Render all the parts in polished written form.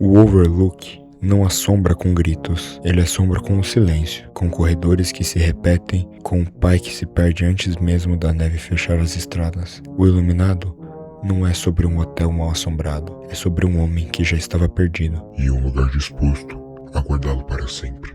O Overlook não assombra com gritos, ele assombra com o silêncio, com corredores que se repetem, com um pai que se perde antes mesmo da neve fechar as estradas. O Iluminado não é sobre um hotel mal assombrado, é sobre um homem que já estava perdido. E um lugar disposto a guardá-lo para sempre.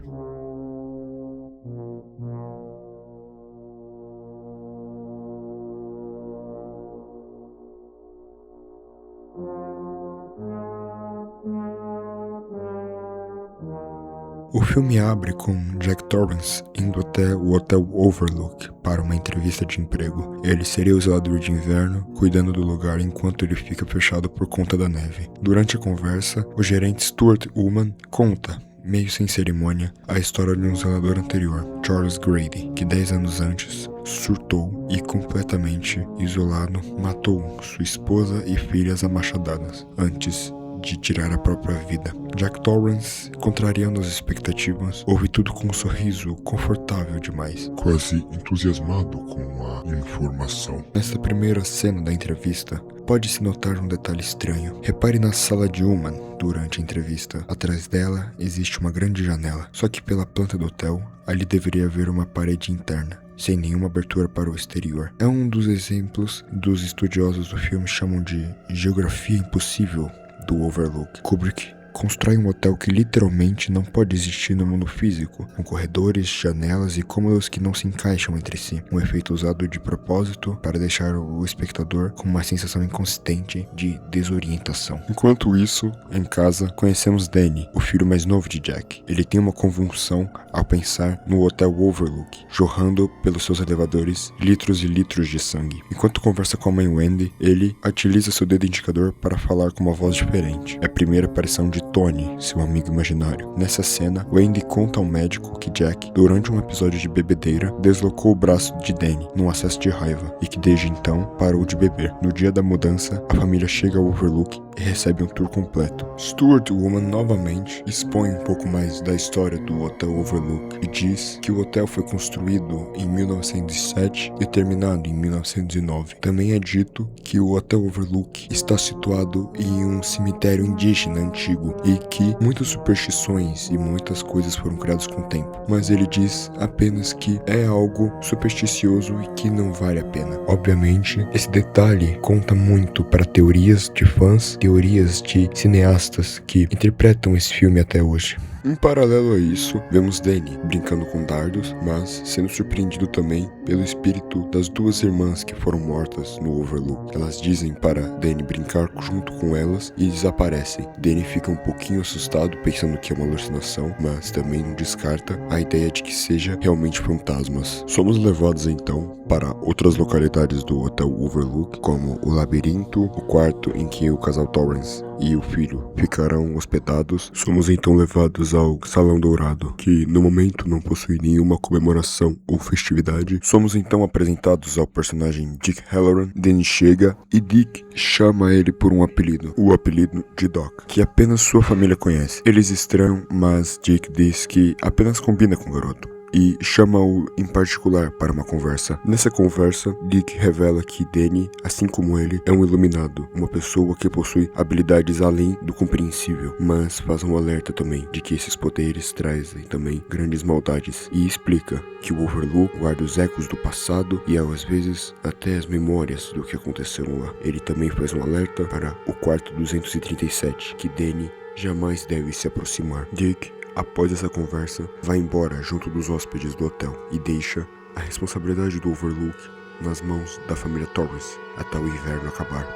O filme abre com Jack Torrance indo até o Hotel Overlook para uma entrevista de emprego. Ele seria o zelador de inverno, cuidando do lugar enquanto ele fica fechado por conta da neve. Durante a conversa, o gerente Stuart Ullman conta, meio sem cerimônia, a história de um zelador anterior, Charles Grady, que 10 anos antes surtou e, completamente isolado, matou sua esposa e filhas a machadadas, antes de tirar a própria vida. Jack Torrance, contrariando as expectativas, ouve tudo com um sorriso confortável demais, quase entusiasmado com a informação. Nessa primeira cena da entrevista, pode-se notar um detalhe estranho. Repare na sala de Ullman durante a entrevista. Atrás dela existe uma grande janela, só que pela planta do hotel, ali deveria haver uma parede interna, sem nenhuma abertura para o exterior. É um dos exemplos dos estudiosos do filme chamam de geografia impossível do Overlook. Kubrick constrói um hotel que literalmente não pode existir no mundo físico, com corredores, janelas e cômodos que não se encaixam entre si. Um efeito usado de propósito para deixar o espectador com uma sensação inconsistente de desorientação. Enquanto isso, em casa, conhecemos Danny, o filho mais novo de Jack. Ele tem uma convulsão ao pensar no Hotel Overlook, jorrando pelos seus elevadores litros e litros de sangue. Enquanto conversa com a mãe Wendy, ele utiliza seu dedo indicador para falar com uma voz diferente. É a primeira aparição de Tony, seu amigo imaginário. Nessa cena, Wendy conta ao médico que Jack, durante um episódio de bebedeira, deslocou o braço de Danny num acesso de raiva e que desde então parou de beber. No dia da mudança, a família chega ao Overlook e recebe um tour completo. Stuart Ullman novamente expõe um pouco mais da história do Hotel Overlook e diz que o hotel foi construído em 1907 e terminado em 1909. Também é dito que o Hotel Overlook está situado em um cemitério indígena antigo e que muitas superstições e muitas coisas foram criadas com o tempo, mas ele diz apenas que é algo supersticioso e que não vale a pena. Obviamente, esse detalhe conta muito para teorias de fãs, teorias de cineastas que interpretam esse filme até hoje. Em paralelo a isso, vemos Danny brincando com dardos, mas sendo surpreendido também pelo espírito das duas irmãs que foram mortas no Overlook. Elas dizem para Danny brincar junto com elas e desaparecem. Danny fica um pouquinho assustado, pensando que é uma alucinação, mas também não descarta a ideia de que seja realmente fantasmas. Somos levados então para outras localidades do Hotel Overlook, como o labirinto, o quarto em que o casal Torrance e o filho ficarão hospedados. Somos então levados ao Salão Dourado, que no momento não possui nenhuma comemoração ou festividade. Somos então apresentados ao personagem Dick Halloran. Danny chega e Dick chama ele por um apelido, o apelido de Doc, que apenas sua família conhece. Eles estranham, mas Dick diz que apenas combina com o garoto e chama-o em particular para uma conversa. Nessa conversa, Dick revela que Danny, assim como ele, é um iluminado, uma pessoa que possui habilidades além do compreensível, mas faz um alerta também de que esses poderes trazem também grandes maldades e explica que o Overlook guarda os ecos do passado e às vezes até as memórias do que aconteceu lá. Ele também faz um alerta para o quarto 237, que Danny jamais deve se aproximar. Dick, após essa conversa, vai embora junto dos hóspedes do hotel e deixa a responsabilidade do Overlook nas mãos da família Torrance até o inverno acabar.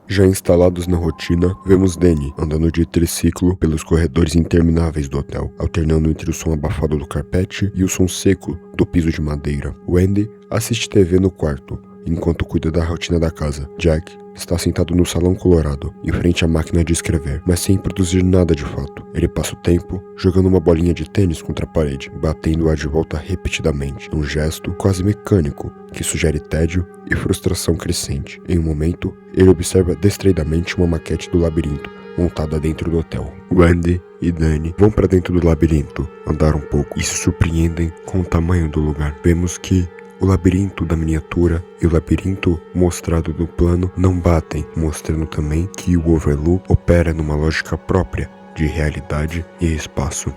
Já instalados na rotina, vemos Danny andando de triciclo pelos corredores intermináveis do hotel, alternando entre o som abafado do carpete e o som seco do piso de madeira. Wendy assiste TV no quarto, enquanto cuida da rotina da casa. Jack está sentado no salão colorado, em frente à máquina de escrever, mas sem produzir nada de fato. Ele passa o tempo jogando uma bolinha de tênis contra a parede, batendo-a de volta repetidamente, num gesto quase mecânico que sugere tédio e frustração crescente. Em um momento, ele observa distraidamente uma maquete do labirinto montada dentro do hotel. Wendy e Danny vão para dentro do labirinto, andar um pouco e se surpreendem com o tamanho do lugar. Vemos que o labirinto da miniatura e o labirinto mostrado no plano não batem, mostrando também que o Overlook opera numa lógica própria de realidade e espaço.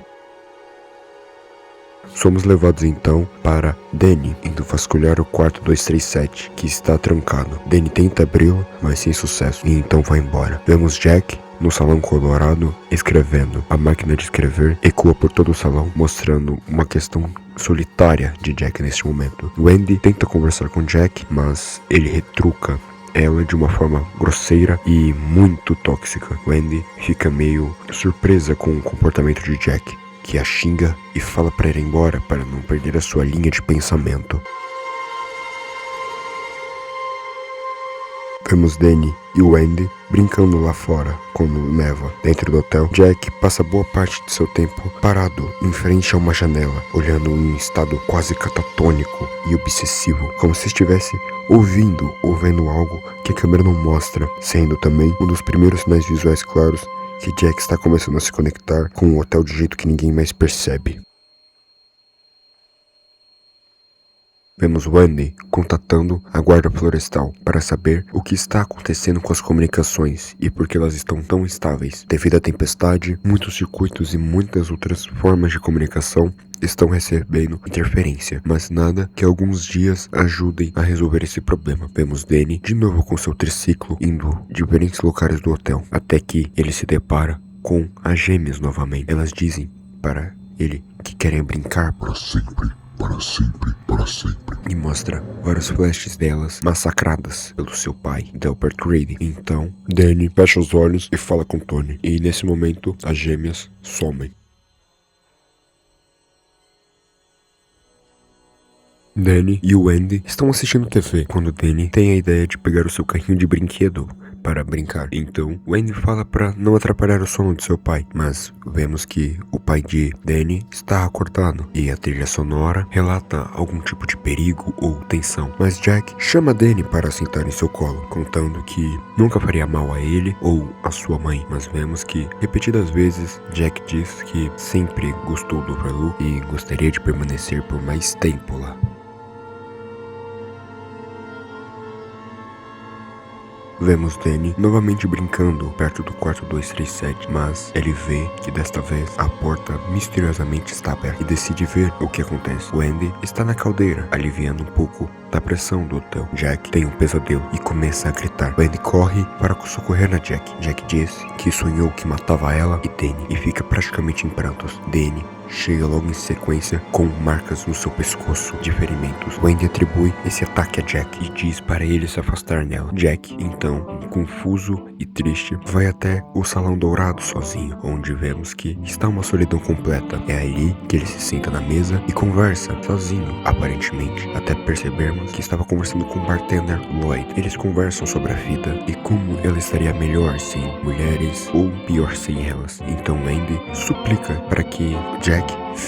Somos levados então para Danny, indo vasculhar o quarto 237, que está trancado. Danny tenta abri-lo, mas sem sucesso, e então vai embora. Vemos Jack no salão colorado escrevendo. A máquina de escrever ecoa por todo o salão, mostrando uma questão solitária de Jack neste momento. Wendy tenta conversar com Jack, mas ele retruca ela de uma forma grosseira e muito tóxica. Wendy fica meio surpresa com o comportamento de Jack, que a xinga e fala para ir embora para não perder a sua linha de pensamento. Vemos Danny e Wendy brincando lá fora, quando neva. Dentro do hotel, Jack passa boa parte de seu tempo parado em frente a uma janela, olhando em um estado quase catatônico e obsessivo, como se estivesse ouvindo ou vendo algo que a câmera não mostra, sendo também um dos primeiros sinais visuais claros que Jack está começando a se conectar com o hotel de jeito que ninguém mais percebe. Vemos Wendy contatando a guarda florestal para saber o que está acontecendo com as comunicações e por que elas estão tão instáveis. Devido à tempestade, muitos circuitos e muitas outras formas de comunicação estão recebendo interferência, mas nada que alguns dias ajudem a resolver esse problema. Vemos Danny de novo com seu triciclo indo de diferentes locais do hotel, até que ele se depara com as gêmeas novamente. Elas dizem para ele que querem brincar Para sempre, para sempre, para sempre. e mostra vários flashes delas massacradas pelo seu pai, Delbert Grady. Então, Danny fecha os olhos e fala com Tony, e nesse momento as gêmeas somem. Danny e Wendy estão assistindo TV quando Danny tem a ideia de pegar o seu carrinho de brinquedo para brincar. Então, Wendy fala para não atrapalhar o sono de seu pai, mas vemos que o pai de Danny está acordado e a trilha sonora relata algum tipo de perigo ou tensão. Mas Jack chama Danny para sentar em seu colo, contando que nunca faria mal a ele ou a sua mãe. Mas vemos que, repetidas vezes, Jack diz que sempre gostou do Overlook e gostaria de permanecer por mais tempo lá. Vemos Danny novamente brincando perto do quarto 237, mas ele vê que desta vez a porta misteriosamente está aberta e decide ver o que acontece. Wendy está na caldeira, aliviando um pouco da pressão do hotel. Jack tem um pesadelo e começa a gritar. Wendy corre para socorrer na Jack. Jack diz que sonhou que matava ela e Danny e fica praticamente em prantos. Danny chega logo em sequência com marcas no seu pescoço de ferimentos. Wendy atribui esse ataque a Jack e diz para ele se afastar nela. Jack, então, confuso e triste, vai até o Salão Dourado sozinho, onde vemos que está uma solidão completa. É ali que ele se senta na mesa e conversa sozinho, aparentemente, até percebermos que estava conversando com o bartender Lloyd. Eles conversam sobre a vida e como ela estaria melhor sem mulheres ou pior sem elas. Então Wendy suplica para que Jack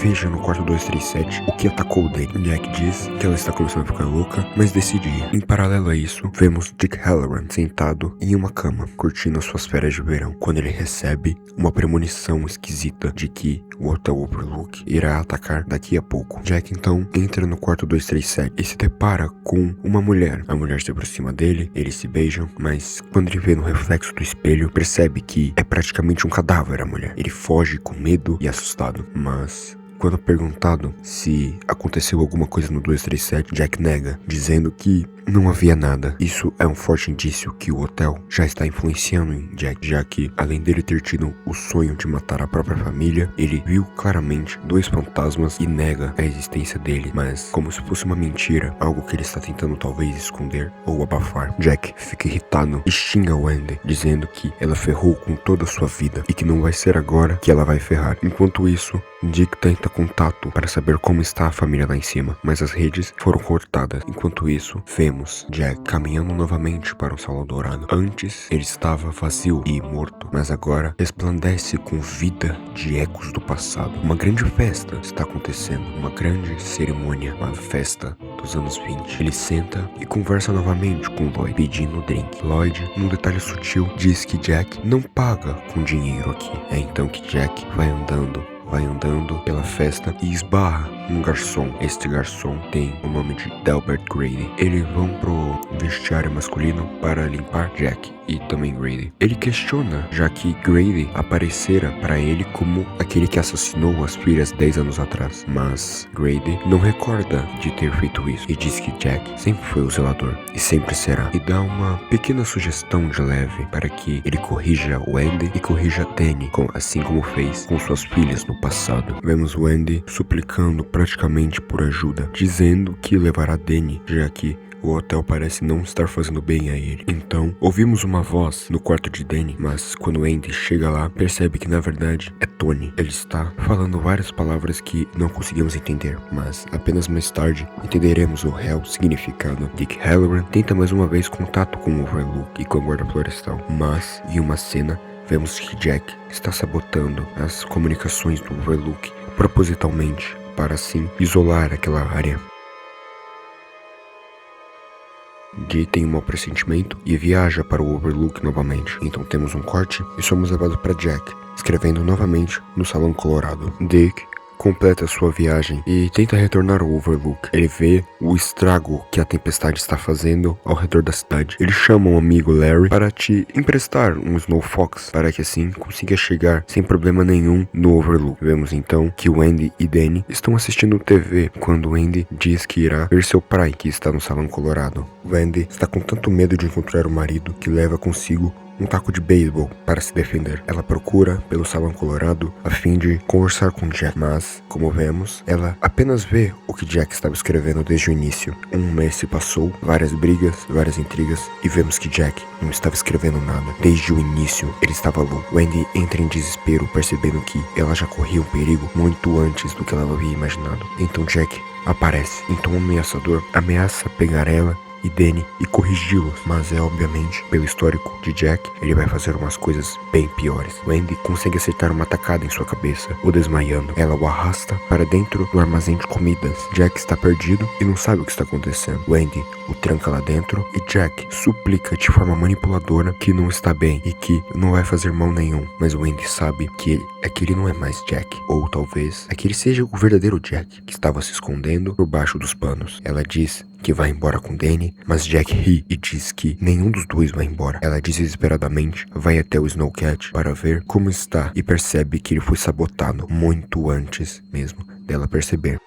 veja no quarto 237 o que atacou Danny. Jack diz que ela está começando a ficar louca, mas decide ir. Em paralelo a isso, vemos Dick Halloran sentado em uma cama, curtindo as suas férias de verão, quando ele recebe uma premonição esquisita de que o Hotel Overlook irá atacar daqui a pouco. Jack então entra no quarto 237 e se depara com uma mulher. A mulher se aproxima dele, eles se beijam, mas quando ele vê no reflexo do espelho, percebe que é praticamente um cadáver a mulher. Ele foge com medo e assustado, mas quando perguntado se aconteceu alguma coisa no 237, Jack nega, dizendo que não havia nada. Isso é um forte indício que o hotel já está influenciando em Jack, já que, além dele ter tido o sonho de matar a própria família, ele viu claramente dois fantasmas e nega a existência dele, mas como se fosse uma mentira, algo que ele está tentando talvez esconder ou abafar. Jack fica irritado e xinga Wendy, dizendo que ela ferrou com toda a sua vida e que não vai ser agora que ela vai ferrar. Enquanto isso, Dick tenta contato para saber como está a família lá em cima, mas as redes foram cortadas. Enquanto isso, vemos Jack caminhando novamente para o Salão Dourado. Antes, ele estava vazio e morto, mas agora resplandece com vida de ecos do passado. Uma grande festa está acontecendo, uma grande cerimônia, uma festa dos anos 20. Ele senta e conversa novamente com Lloyd, pedindo o drink. Lloyd, num detalhe sutil, diz que Jack não paga com dinheiro aqui. É então que Jack vai andando vai andando pela festa e esbarra num garçom. Este garçom tem o nome de Delbert Grady. Eles vão pro vestiário masculino para limpar Jack e também Grady. Ele questiona, já que Grady aparecera para ele como aquele que assassinou as filhas 10 anos atrás, mas Grady não recorda de ter feito isso e diz que Jack sempre foi o zelador e sempre será, e dá uma pequena sugestão de leve para que ele corrija Wendy e corrija Danny, assim como fez com suas filhas no passado. Vemos Wendy suplicando praticamente por ajuda, dizendo que levará Danny, já que o hotel parece não estar fazendo bem a ele. Então, ouvimos uma voz no quarto de Danny, mas quando Andy chega lá, percebe que na verdade é Tony. Ele está falando várias palavras que não conseguimos entender, mas apenas mais tarde entenderemos o real significado. Dick Halloran tenta mais uma vez contato com o Overlook e com a guarda florestal, mas em uma cena vemos que Jack está sabotando as comunicações do Overlook propositalmente para assim isolar aquela área. Jay tem um mau pressentimento e viaja para o Overlook novamente. Então temos um corte e somos levados para Jack, escrevendo novamente no Salão Colorado. Dick completa sua viagem e tenta retornar ao Overlook. Ele vê o estrago que a tempestade está fazendo ao redor da cidade. Ele chama um amigo Larry para te emprestar um Snow Fox, para que assim consiga chegar sem problema nenhum no Overlook. Vemos então que Wendy e Danny estão assistindo TV quando Wendy diz que irá ver seu pai, que está no Salão Colorado. Wendy está com tanto medo de encontrar o marido que leva consigo um taco de beisebol para se defender. Ela procura pelo Salão Colorado a fim de conversar com Jack, mas, como vemos, ela apenas vê o que Jack estava escrevendo desde o início. Um mês se passou, várias brigas, várias intrigas, e vemos que Jack não estava escrevendo nada. Desde o início, ele estava louco. Wendy entra em desespero, percebendo que ela já corria um perigo muito antes do que ela havia imaginado. Então Jack aparece em tom ameaçador, ameaça pegar ela e Danny e corrigi-los, mas obviamente, pelo histórico de Jack, ele vai fazer umas coisas bem piores. Wendy consegue acertar uma tacada em sua cabeça, o desmaiando. Ela o arrasta para dentro do armazém de comidas. Jack está perdido e não sabe o que está acontecendo. Wendy o tranca lá dentro e Jack suplica de forma manipuladora que não está bem e que não vai fazer mal nenhum. Mas Wendy sabe que aquele não é mais Jack, ou talvez aquele seja o verdadeiro Jack que estava se escondendo por baixo dos panos. Ela diz que vai embora com Danny, mas Jack ri e diz que nenhum dos dois vai embora. Ela desesperadamente vai até o Snowcat para ver como está e percebe que ele foi sabotado muito antes mesmo dela perceber.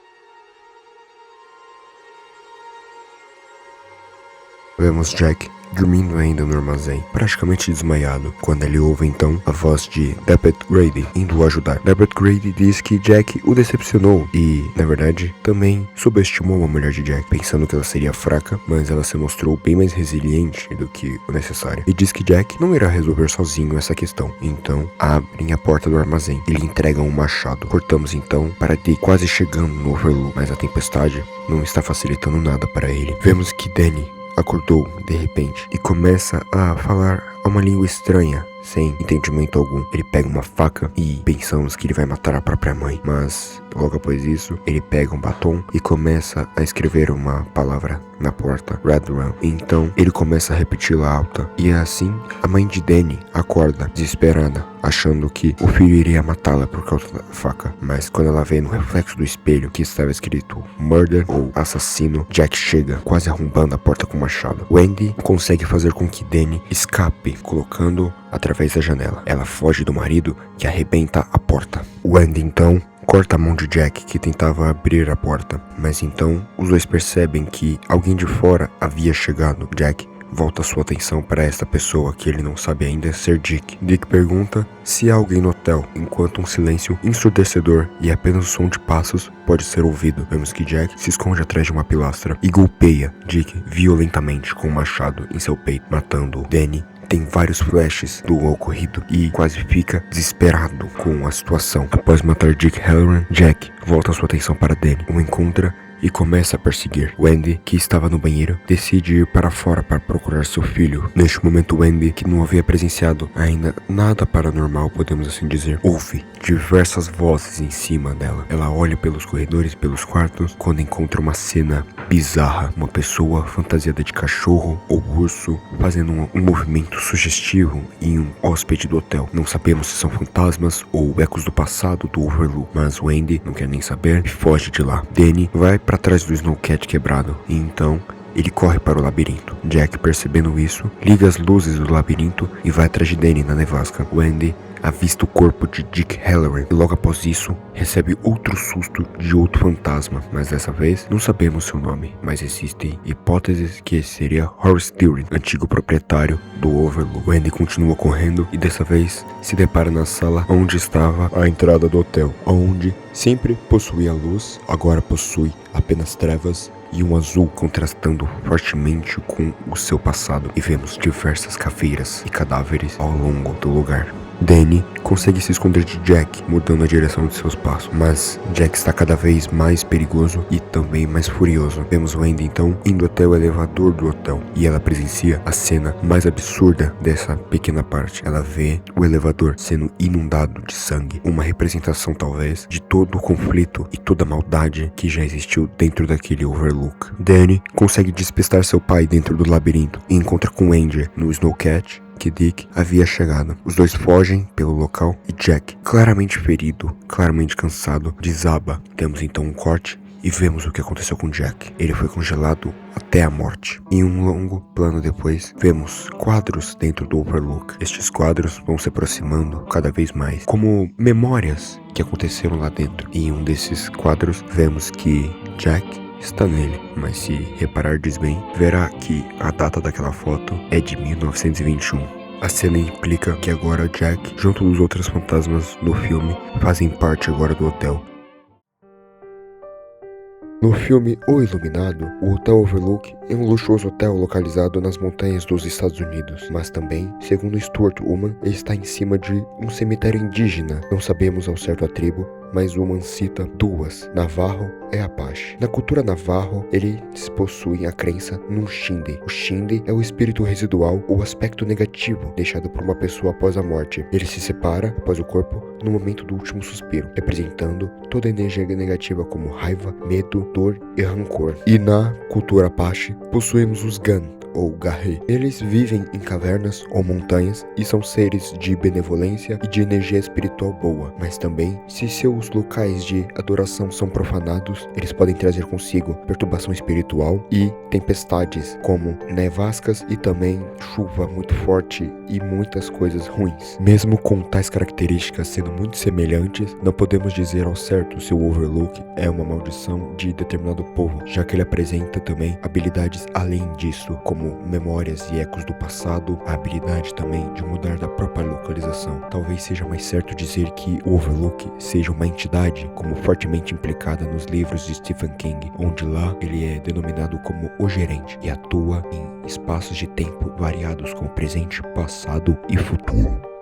Vemos Jack dormindo ainda no armazém, praticamente desmaiado, quando ele ouve então a voz de Delbert Grady indo o ajudar. Delbert Grady diz que Jack o decepcionou e, na verdade, também subestimou a mulher de Jack, pensando que ela seria fraca, mas ela se mostrou bem mais resiliente do que o necessário. E diz que Jack não irá resolver sozinho essa questão. Então, abrem a porta do armazém e lhe entregam um machado. Cortamos então para Dick quase chegando no Overlook, mas a tempestade não está facilitando nada para ele. Vemos que Danny acordou de repente e começa a falar uma língua estranha, sem entendimento algum. Ele pega uma faca e pensamos que ele vai matar a própria mãe, mas logo após isso ele pega um batom e começa a escrever uma palavra na porta, Red Run. Então ele começa a repeti-la alta e assim a mãe de Danny acorda desesperada, achando que o filho iria matá-la por causa da faca, mas quando ela vê no reflexo do espelho que estava escrito Murder ou Assassino, Jack chega, quase arrombando a porta com o machado. Wendy consegue fazer com que Danny escape, colocando através da janela. Ela foge do marido, que arrebenta a porta. Wendy então corta a mão de Jack, que tentava abrir a porta, mas então os dois percebem que alguém de fora havia chegado. Jack volta sua atenção para esta pessoa que ele não sabe ainda ser Dick. Dick pergunta se há alguém no hotel, enquanto um silêncio ensurdecedor e apenas o som de passos pode ser ouvido. Vemos que Jack se esconde atrás de uma pilastra e golpeia Dick violentamente com um machado em seu peito, matando-o. Danny tem vários flashes do ocorrido e quase fica desesperado com a situação. Após matar Dick Halloran, Jack volta sua atenção para Danny, o encontra e começa a perseguir. Wendy, que estava no banheiro, decide ir para fora para procurar seu filho. Neste momento, Wendy, que não havia presenciado ainda nada paranormal, podemos assim dizer, ouve diversas vozes em cima dela. Ela olha pelos corredores, pelos quartos, quando encontra uma cena bizarra. Uma pessoa fantasiada de cachorro ou urso fazendo um movimento sugestivo em um hóspede do hotel. Não sabemos se são fantasmas ou ecos do passado do Overlook, mas Wendy não quer nem saber e foge de lá. Danny vai para trás do Snowcat quebrado e então ele corre para o labirinto. Jack, percebendo isso, liga as luzes do labirinto e vai atrás de Danny na nevasca. Wendy avista o corpo de Dick Halloran e logo após isso recebe outro susto de outro fantasma, mas dessa vez não sabemos seu nome, mas existem hipóteses que esse seria Horace Deering, antigo proprietário do Overlook. Wendy continua correndo e dessa vez se depara na sala onde estava a entrada do hotel, onde sempre possuía luz, agora possui apenas trevas e um azul contrastando fortemente com o seu passado, e vemos diversas caveiras e cadáveres ao longo do lugar. Danny consegue se esconder de Jack, mudando a direção de seus passos, mas Jack está cada vez mais perigoso e também mais furioso. Vemos Wendy então indo até o elevador do hotel e ela presencia a cena mais absurda dessa pequena parte. Ela vê o elevador sendo inundado de sangue, uma representação talvez de todo o conflito e toda a maldade que já existiu dentro daquele Overlook. Danny consegue despistar seu pai dentro do labirinto e encontra com Wendy no Snowcat que Dick havia chegado. Os dois fogem pelo local e Jack, claramente ferido, claramente cansado, desaba. Temos então um corte e vemos o que aconteceu com Jack. Ele foi congelado até a morte. Em um longo plano depois, vemos quadros dentro do Overlook. Estes quadros vão se aproximando cada vez mais, como memórias que aconteceram lá dentro. E em um desses quadros, vemos que Jack está nele, mas se reparardes bem, verá que a data daquela foto é de 1921. A cena implica que agora Jack, junto dos outros fantasmas do filme, fazem parte agora do hotel. No filme O Iluminado, o Hotel Overlook é um luxuoso hotel localizado nas montanhas dos Estados Unidos, mas também, segundo Stuart Ullman, ele está em cima de um cemitério indígena. Não sabemos ao certo a tribo, mas Ullman cita duas: Navarro e Apache. Na cultura Navarro, eles possuem a crença num Xinde. O Xinde é o espírito residual ou aspecto negativo deixado por uma pessoa após a morte. Ele se separa após o corpo no momento do último suspiro, representando toda a energia negativa como raiva, medo, dor e rancor. E na cultura Apache, possuímos os Gun, ou Garre. Eles vivem em cavernas ou montanhas e são seres de benevolência e de energia espiritual boa, mas também, se seus locais de adoração são profanados, eles podem trazer consigo perturbação espiritual e tempestades como nevascas e também chuva muito forte e muitas coisas ruins. Mesmo com tais características sendo muito semelhantes, não podemos dizer ao certo se o Overlook é uma maldição de determinado povo, já que ele apresenta também habilidades além disso, como memórias e ecos do passado, a habilidade também de mudar da própria localização. Talvez seja mais certo dizer que o Overlook seja uma entidade, como fortemente implicada nos livros de Stephen King, onde lá ele é denominado como o gerente e atua em espaços de tempo variados como presente, passado e futuro.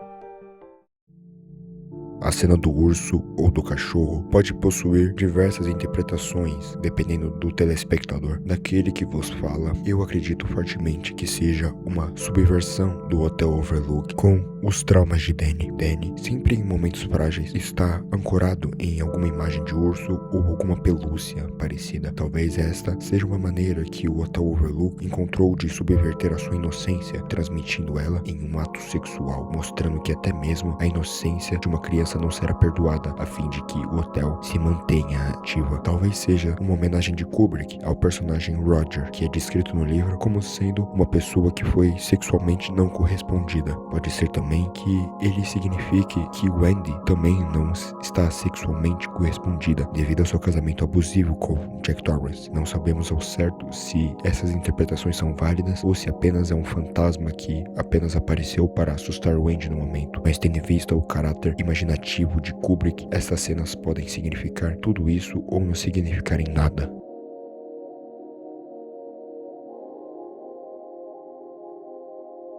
A cena do urso ou do cachorro pode possuir diversas interpretações, dependendo do telespectador. Daquele que vos fala, eu acredito fortemente que seja uma subversão do Hotel Overlook com os traumas de Danny. Danny, sempre em momentos frágeis, está ancorado em alguma imagem de urso ou alguma pelúcia parecida. Talvez esta seja uma maneira que o Hotel Overlook encontrou de subverter a sua inocência, transmitindo ela em um ato sexual, mostrando que até mesmo a inocência de uma criança não será perdoada, a fim de que o hotel se mantenha ativa. Talvez seja uma homenagem de Kubrick ao personagem Roger, que é descrito no livro como sendo uma pessoa que foi sexualmente não correspondida. Pode ser também que ele signifique que Wendy também não está sexualmente correspondida devido ao seu casamento abusivo com Jack Torrance. Não sabemos ao certo se essas interpretações são válidas ou se apenas é um fantasma que apenas apareceu para assustar Wendy no momento, mas tendo em vista o caráter imaginativo de Kubrick, essas cenas podem significar tudo isso ou não significarem nada.